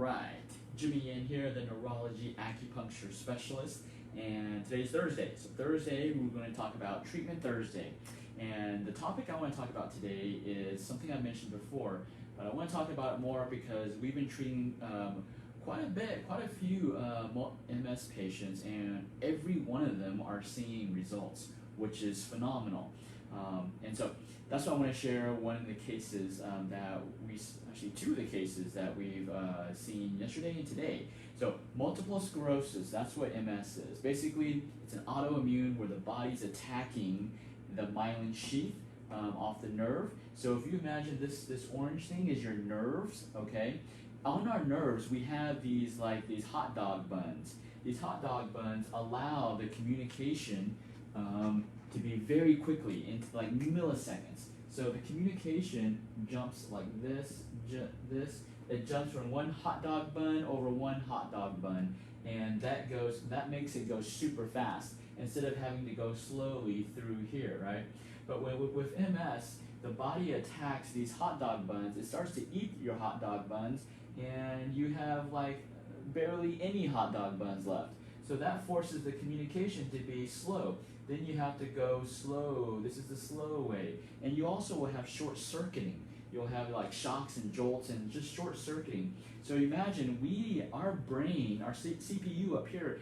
right, Jimmy Yin here, the neurology acupuncture specialist, and today's Thursday. So Thursday, we're going to talk about Treatment Thursday. And the topic I want to talk about today is something I mentioned before, but I want to talk about it more because we've been treating quite a few MS patients, and every one of them are seeing results, which is phenomenal. And so that's why I want to share one of the cases two of the cases that we've seen yesterday and today. So multiple sclerosis, that's what MS is. Basically, it's an autoimmune where the body's attacking the myelin sheath off the nerve. So if you imagine this orange thing is your nerves, okay? On our nerves, we have these hot dog buns. These hot dog buns allow the communication to be very quickly, into like milliseconds. So the communication jumps like this. It jumps from one hot dog bun over one hot dog bun, and that makes it go super fast instead of having to go slowly through here, right? But with MS, the body attacks these hot dog buns. It starts to eat your hot dog buns, and you have like barely any hot dog buns left. So that forces the communication to be slow. Then you have to go slow. This is the slow way. And you also will have short circuiting. You'll have like shocks and jolts and just short circuiting. So imagine our brain, our CPU up here,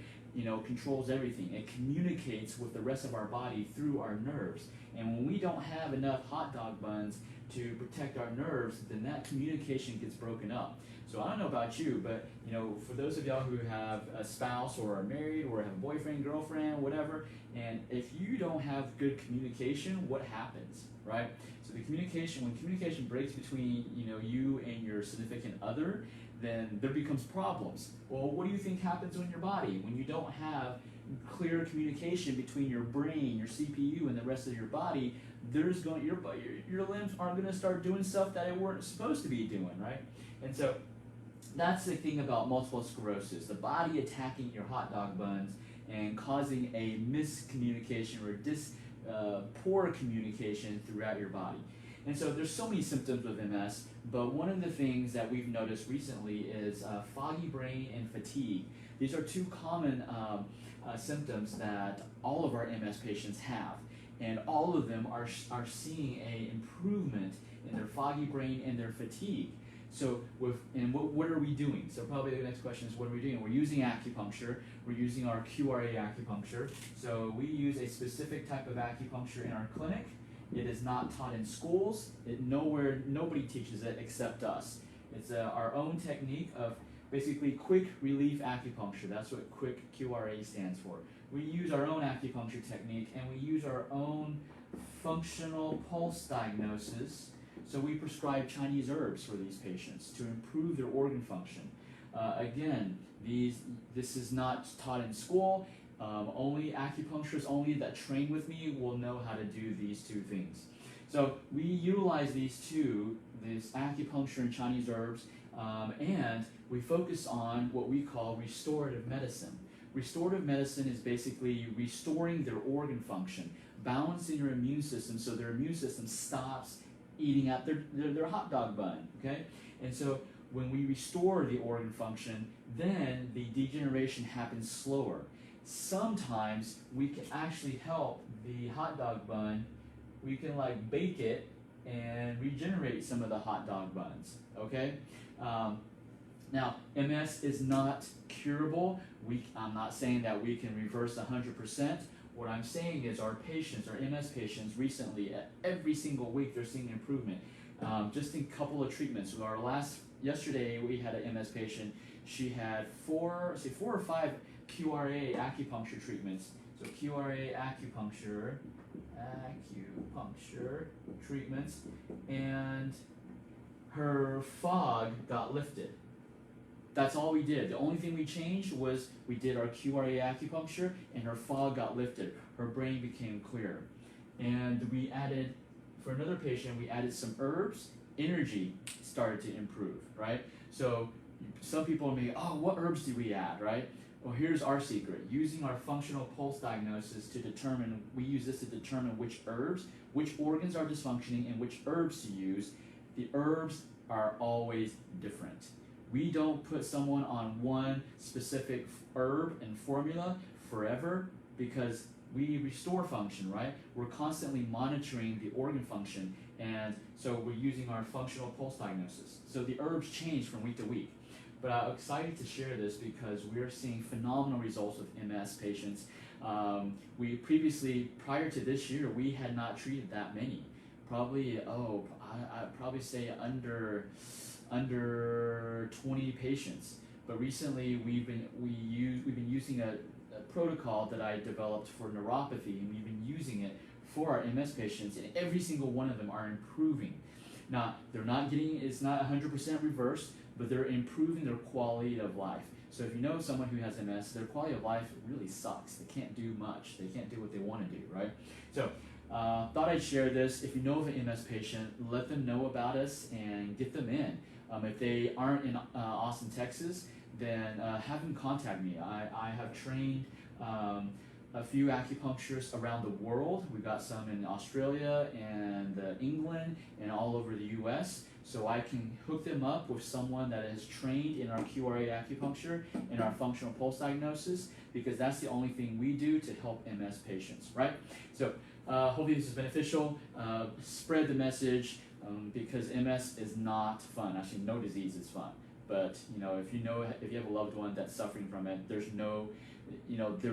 controls everything. It communicates with the rest of our body through our nerves. And when we don't have enough hot dog buns to protect our nerves, then that communication gets broken up. So I don't know about you, but for those of y'all who have a spouse or are married or have a boyfriend, girlfriend, whatever, and if you don't have good communication, what happens, right? So when communication breaks between you and your significant other, then there becomes problems. Well, what do you think happens in your body when you don't have clear communication between your brain, your CPU, and the rest of your body? Your limbs are going to start doing stuff that it weren't supposed to be doing, right? And so that's the thing about multiple sclerosis, the body attacking your hot dog buns and causing a miscommunication or poor communication throughout your body. And so there's so many symptoms of MS, but one of the things that we've noticed recently is foggy brain and fatigue. These are two common symptoms that all of our MS patients have, and all of them are seeing an improvement in their foggy brain and their fatigue. So what are we doing? So probably the next question is, what are we doing? We're using acupuncture. We're using our QRA acupuncture. So we use a specific type of acupuncture in our clinic. It is not taught in schools. Nobody teaches it except us. It's our own technique of basically quick relief acupuncture. That's what quick QRA stands for. We use our own acupuncture technique, and we use our own functional pulse diagnosis. So we prescribe Chinese herbs for these patients to improve their organ function. Again, this is not taught in school. Only acupuncturists that train with me will know how to do these two things. So we utilize this acupuncture and Chinese herbs, and we focus on what we call restorative medicine. Restorative medicine is basically restoring their organ function, balancing their immune system so their immune system stops eating at their hot dog bun, okay? And so when we restore the organ function, then the degeneration happens slower. Sometimes we can actually help the hot dog bun. We can bake it and regenerate some of the hot dog buns, okay? Now, MS is not curable. I'm not saying that we can reverse 100%. What I'm saying is our MS patients recently, every single week, they're seeing improvement. Just in a couple of treatments. Yesterday we had an MS patient. She had four or five QRA acupuncture treatments. So QRA acupuncture treatments, and her fog got lifted. That's all we did. The only thing we changed was we did our QRA acupuncture, and her fog got lifted. Her brain became clear. And for another patient, we added some herbs. Energy started to improve, right? So some people may, what herbs do we add, right? Well, here's our secret. Using our functional pulse diagnosis we use this to determine which organs are dysfunctioning and which herbs to use. The herbs are always different. We don't put someone on one specific herb and formula forever because we restore function, right? We're constantly monitoring the organ function, and so we're using our functional pulse diagnosis. So the herbs change from week to week. But I'm excited to share this because we're seeing phenomenal results with MS patients. We previously, prior to this year, we had not treated that many. Probably, I'd probably say under 20 patients. But recently, we've been using a protocol that I developed for neuropathy, and we've been using it for our MS patients, and every single one of them are improving. Now, they're not getting, it's not 100% reversed, but they're improving their quality of life. So if you know someone who has MS, their quality of life really sucks. They can't do much. They can't do what they want to do, right? So thought I'd share this. If you know of an MS patient, let them know about us and get them in. If they aren't in Austin, Texas, then have them contact me. I have trained a few acupuncturists around the world. We've got some in Australia and England and all over the US. So I can hook them up with someone that is trained in our QRA acupuncture and our functional pulse diagnosis, because that's the only thing we do to help MS patients, right? So hopefully this is beneficial. Spread the message because MS is not fun. Actually, no disease is fun. But if you have a loved one that's suffering from it, there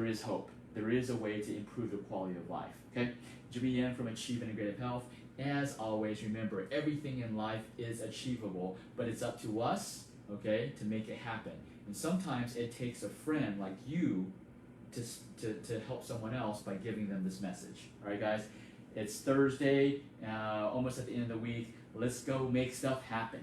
is hope. There is a way to improve the quality of life. Okay, Jimmy Yen from Achieve Integrative Health. As always, remember, everything in life is achievable, but it's up to us, okay, to make it happen. And sometimes it takes a friend like you to help someone else by giving them this message. All right, guys, it's Thursday, almost at the end of the week. Let's go make stuff happen.